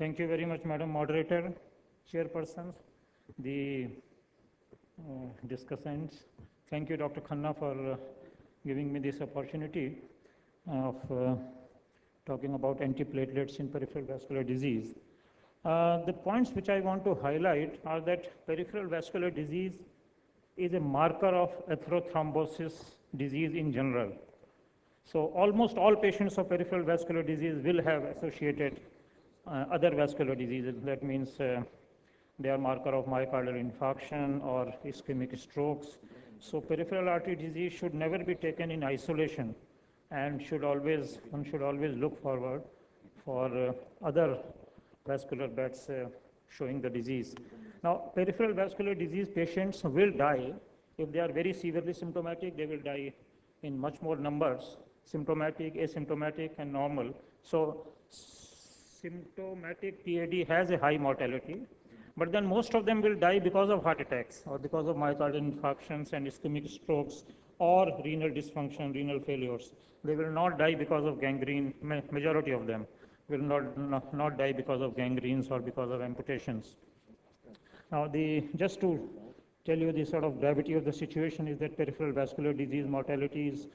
Thank you very much, Madam Moderator, Chairpersons, the discussants. Thank you, Dr. Khanna, for giving me this opportunity of talking about antiplatelets in peripheral vascular disease. The points which I want to highlight are that peripheral vascular disease is a marker of atherothrombosis disease in general. So almost all patients of peripheral vascular disease will have associated other vascular diseases. That means they are marker of myocardial infarction or ischemic strokes. So peripheral artery disease should never be taken in isolation, and one should always look forward for other vascular beds showing the disease. Now, peripheral vascular disease patients will die. If they are very severely symptomatic, they will die in much more numbers, symptomatic, asymptomatic, and normal. So symptomatic PAD has a high mortality, but then most of them will die because of heart attacks or because of myocardial infarctions and ischemic strokes or renal dysfunction, renal failures. They will not die because of gangrene. Majority of them will not die because of gangrenes or because of amputations. Now, just to tell you the sort of gravity of the situation is that peripheral vascular disease mortality is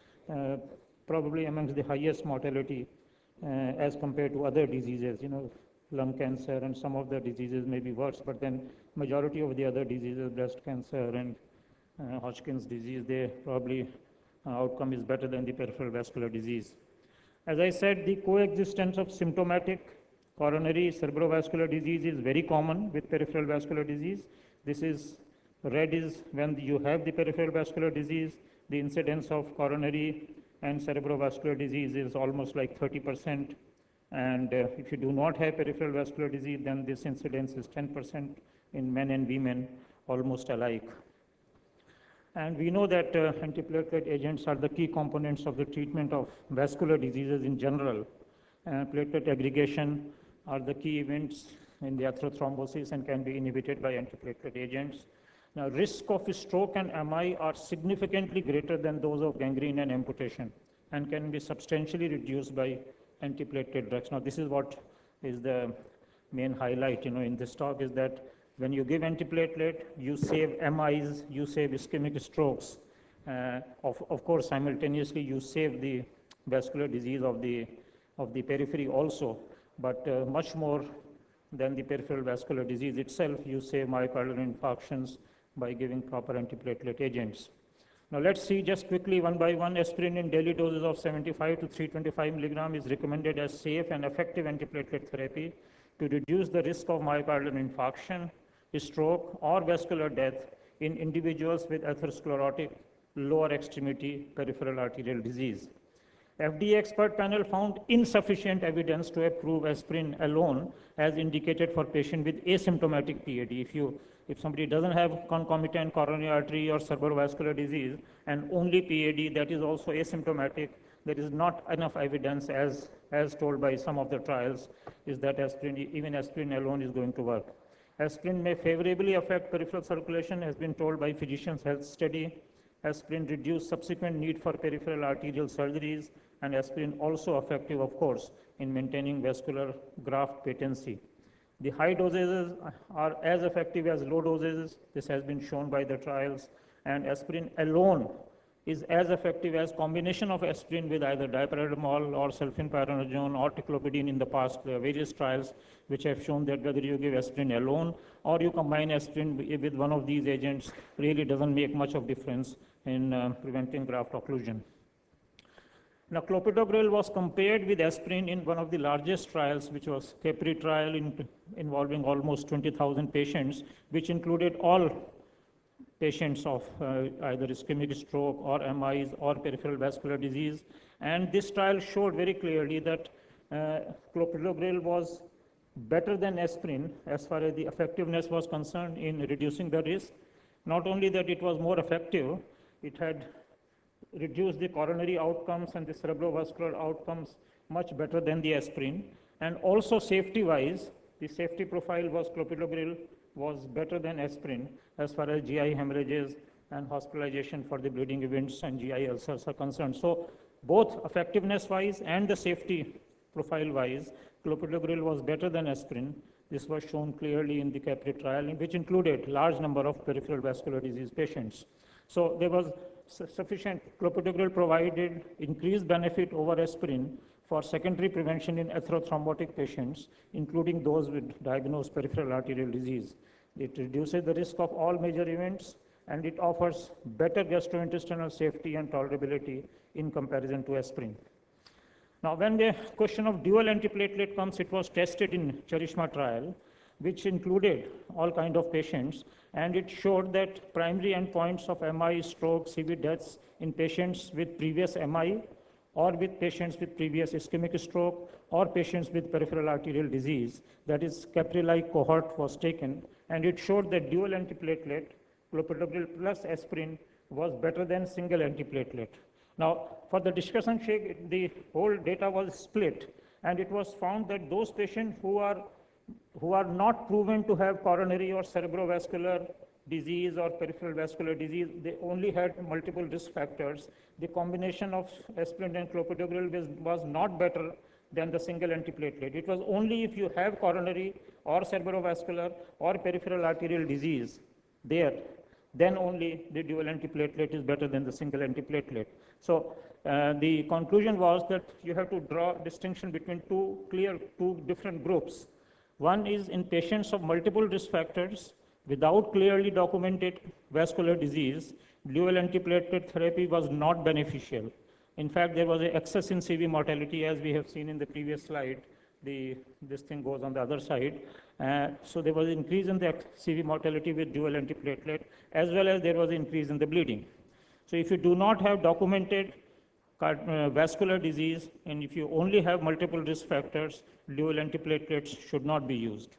probably amongst the highest mortality as compared to other diseases, lung cancer and some of the diseases may be worse, but then majority of the other diseases, breast cancer and Hodgkin's disease, they probably outcome is better than the peripheral vascular disease. As I said, the coexistence of symptomatic coronary cerebrovascular disease is very common with peripheral vascular disease. This is red is when you have the peripheral vascular disease, the incidence of coronary and cerebrovascular disease is almost like 30%. And if you do not have peripheral vascular disease, then this incidence is 10% in men and women, almost alike. And we know that antiplatelet agents are the key components of the treatment of vascular diseases in general. Platelet aggregation are the key events in the atherothrombosis and can be inhibited by antiplatelet agents. Now, risk of stroke and MI are significantly greater than those of gangrene and amputation and can be substantially reduced by antiplatelet drugs. Now, this is what is the main highlight, in this talk is that when you give antiplatelet, you save MIs, you save ischemic strokes. Of course, simultaneously, you save the vascular disease of the periphery also, but much more than the peripheral vascular disease itself, you save myocardial infarctions by giving proper antiplatelet agents. Now let's see just quickly one by one. Aspirin in daily doses of 75 to 325 milligram is recommended as safe and effective antiplatelet therapy to reduce the risk of myocardial infarction, stroke, or vascular death in individuals with atherosclerotic lower extremity peripheral arterial disease. FDA expert panel found insufficient evidence to approve aspirin alone as indicated for patients with asymptomatic PAD. If somebody doesn't have concomitant coronary artery or cerebrovascular disease and only PAD that is also asymptomatic, there is not enough evidence as told by some of the trials is that even aspirin alone is going to work. Aspirin may favorably affect peripheral circulation has been told by physicians' health study. Aspirin reduce subsequent need for peripheral arterial surgeries, and aspirin also effective, of course, in maintaining vascular graft patency. The high dosages are as effective as low dosages. This has been shown by the trials, and aspirin alone is as effective as combination of aspirin with either dipyridamole or sulfenpyranozone or ticlopidine in the past. There are various trials which have shown that whether you give aspirin alone or you combine aspirin with one of these agents really doesn't make much of difference in preventing graft occlusion. Now, clopidogrel was compared with aspirin in one of the largest trials, which was Capri trial involving almost 20,000 patients, which included all patients of either ischemic stroke or MIs or peripheral vascular disease. And this trial showed very clearly that clopidogrel was better than aspirin as far as the effectiveness was concerned in reducing the risk. Not only that it was more effective, it had reduced the coronary outcomes and the cerebrovascular outcomes much better than the aspirin. And also safety-wise, the safety profile was clopidogrel was better than aspirin as far as GI hemorrhages and hospitalization for the bleeding events and GI ulcers are concerned. So both effectiveness-wise and the safety profile-wise, clopidogrel was better than aspirin. This was shown clearly in the Capri trial, which included large number of peripheral vascular disease patients. So there was sufficient, clopidogrel provided increased benefit over aspirin for secondary prevention in atherothrombotic patients, including those with diagnosed peripheral arterial disease. It reduces the risk of all major events, and it offers better gastrointestinal safety and tolerability in comparison to aspirin. Now, when the question of dual antiplatelet comes, it was tested in Charishma trial, which included all kinds of patients, and it showed that primary endpoints of MI, stroke, CV deaths in patients with previous MI, or with patients with previous ischemic stroke, or patients with peripheral arterial disease, that is, Capri-like cohort was taken, and it showed that dual antiplatelet, clopidogrel plus aspirin, was better than single antiplatelet. Now, for the discussion sake, the whole data was split, and it was found that those patients who are not proven to have coronary or cerebrovascular disease or peripheral vascular disease, they only had multiple risk factors. The combination of aspirin and clopidogrel was not better than the single antiplatelet. It was only if you have coronary or cerebrovascular or peripheral arterial disease there, then only the dual antiplatelet is better than the single antiplatelet. So the conclusion was that you have to draw distinction between two different groups. One is in patients of multiple risk factors without clearly documented vascular disease, dual antiplatelet therapy was not beneficial. In fact, there was an excess in CV mortality, as we have seen in the previous slide. This thing goes on the other side. So there was an increase in the CV mortality with dual antiplatelet, as well as there was an increase in the bleeding. So if you do not have documented vascular disease, and if you only have multiple risk factors, dual antiplatelets should not be used.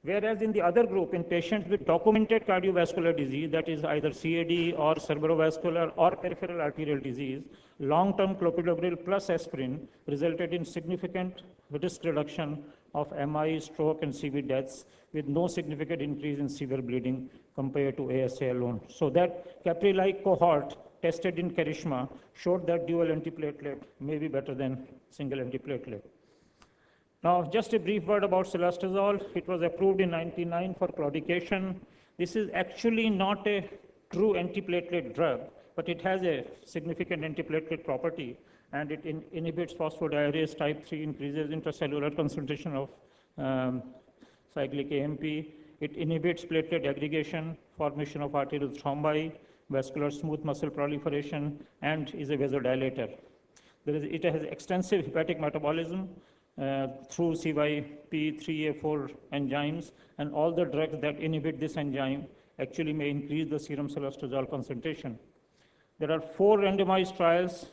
Whereas in the other group, in patients with documented cardiovascular disease, that is either CAD or cerebrovascular or peripheral arterial disease, long-term clopidogrel plus aspirin resulted in significant risk reduction of MI, stroke, and CV deaths with no significant increase in severe bleeding compared to ASA alone. So that Capri-like cohort tested in Charishma showed that dual antiplatelet may be better than single antiplatelet. Now, just a brief word about cilostazol. It was approved in 1999 for claudication. This is actually not a true antiplatelet drug, but it has a significant antiplatelet property, and it inhibits phosphodiesterase type 3, increases intracellular concentration of cyclic AMP. It inhibits platelet aggregation, formation of arterial thrombi, vascular smooth muscle proliferation, and is a vasodilator. It has extensive hepatic metabolism through CYP3A4 enzymes, and all the drugs that inhibit this enzyme actually may increase the serum cilostazol concentration. There are 4 randomized trials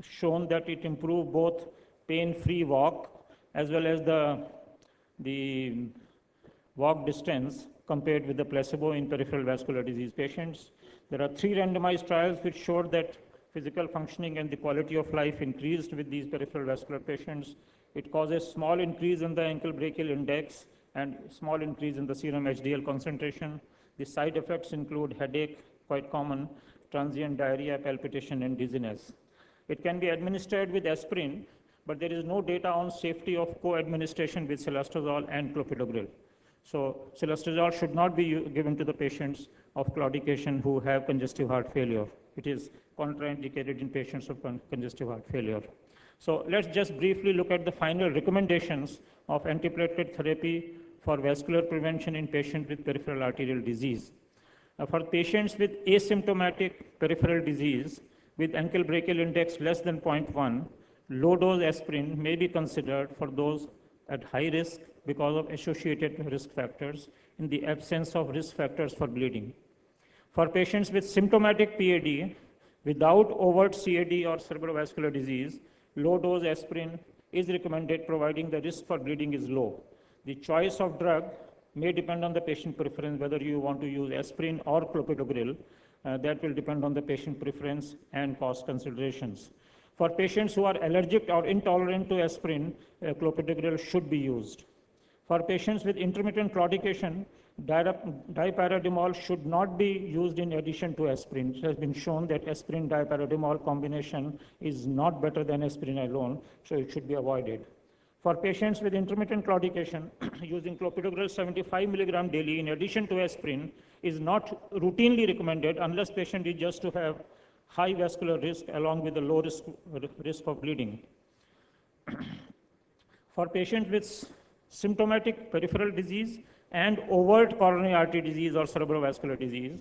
shown that it improved both pain-free walk as well as the walk distance compared with the placebo in peripheral vascular disease patients. There are 3 randomized trials which showed that physical functioning and the quality of life increased with these peripheral vascular patients. It causes small increase in the ankle brachial index and small increase in the serum HDL concentration. The side effects include headache, quite common, transient diarrhea, palpitation, and dizziness. It can be administered with aspirin, but there is no data on safety of co-administration with cilostazol and clopidogrel. So cilostazol should not be given to the patients of claudication who have congestive heart failure. It is contraindicated in patients of congestive heart failure. So let's just briefly look at the final recommendations of antiplatelet therapy for vascular prevention in patients with peripheral arterial disease. For patients with asymptomatic peripheral disease with ankle brachial index less than 0.1, low-dose aspirin may be considered for those at high risk because of associated risk factors in the absence of risk factors for bleeding. For patients with symptomatic PAD without overt CAD or cerebrovascular disease, low-dose aspirin is recommended providing the risk for bleeding is low. The choice of drug may depend on the patient preference, whether you want to use aspirin or clopidogrel. That will depend on the patient preference and cost considerations. For patients who are allergic or intolerant to aspirin, clopidogrel should be used. For patients with intermittent claudication, diparadimol should not be used in addition to aspirin. It has been shown that aspirin-diparadimol combination is not better than aspirin alone, so it should be avoided. For patients with intermittent claudication, using clopidogrel 75 milligram daily in addition to aspirin is not routinely recommended unless patient is just to have high vascular risk along with a low risk of bleeding. For patients with symptomatic peripheral disease and overt coronary artery disease or cerebrovascular disease,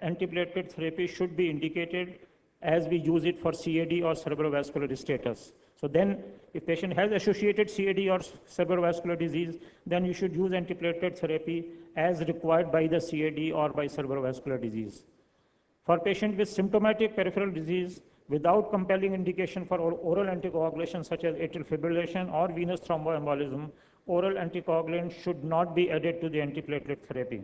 antiplatelet therapy should be indicated as we use it for CAD or cerebrovascular status. So then, if patient has associated CAD or cerebrovascular disease, then you should use antiplatelet therapy as required by the CAD or by cerebrovascular disease. For patient with symptomatic peripheral disease, without compelling indication for oral anticoagulation such as atrial fibrillation or venous thromboembolism, oral anticoagulant should not be added to the antiplatelet therapy.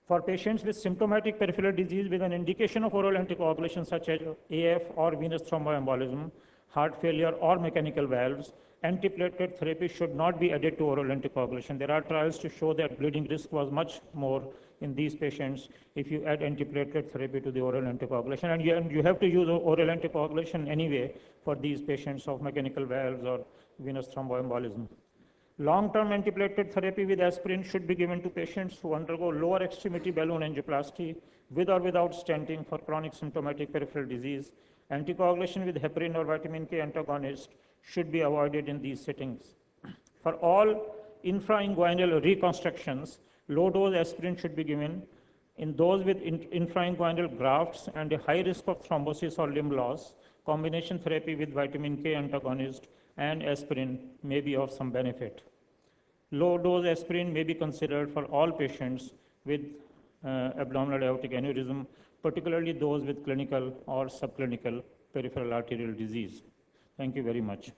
For patients with symptomatic peripheral disease with an indication of oral anticoagulation such as AF or venous thromboembolism, heart failure or mechanical valves, antiplatelet therapy should not be added to oral anticoagulation. There are trials to show that bleeding risk was much more in these patients if you add antiplatelet therapy to the oral anticoagulation. And you have to use oral anticoagulation anyway for these patients of mechanical valves or venous thromboembolism. Long-term antiplatelet therapy with aspirin should be given to patients who undergo lower extremity balloon angioplasty with or without stenting for chronic symptomatic peripheral disease. Anticoagulation with heparin or vitamin K antagonist should be avoided in these settings. For all infrainguinal reconstructions, low-dose aspirin should be given. In those with infrainguinal grafts and a high risk of thrombosis or limb loss, combination therapy with vitamin K antagonist and aspirin may be of some benefit. Low-dose aspirin may be considered for all patients with abdominal aortic aneurysm, particularly those with clinical or subclinical peripheral arterial disease. Thank you very much.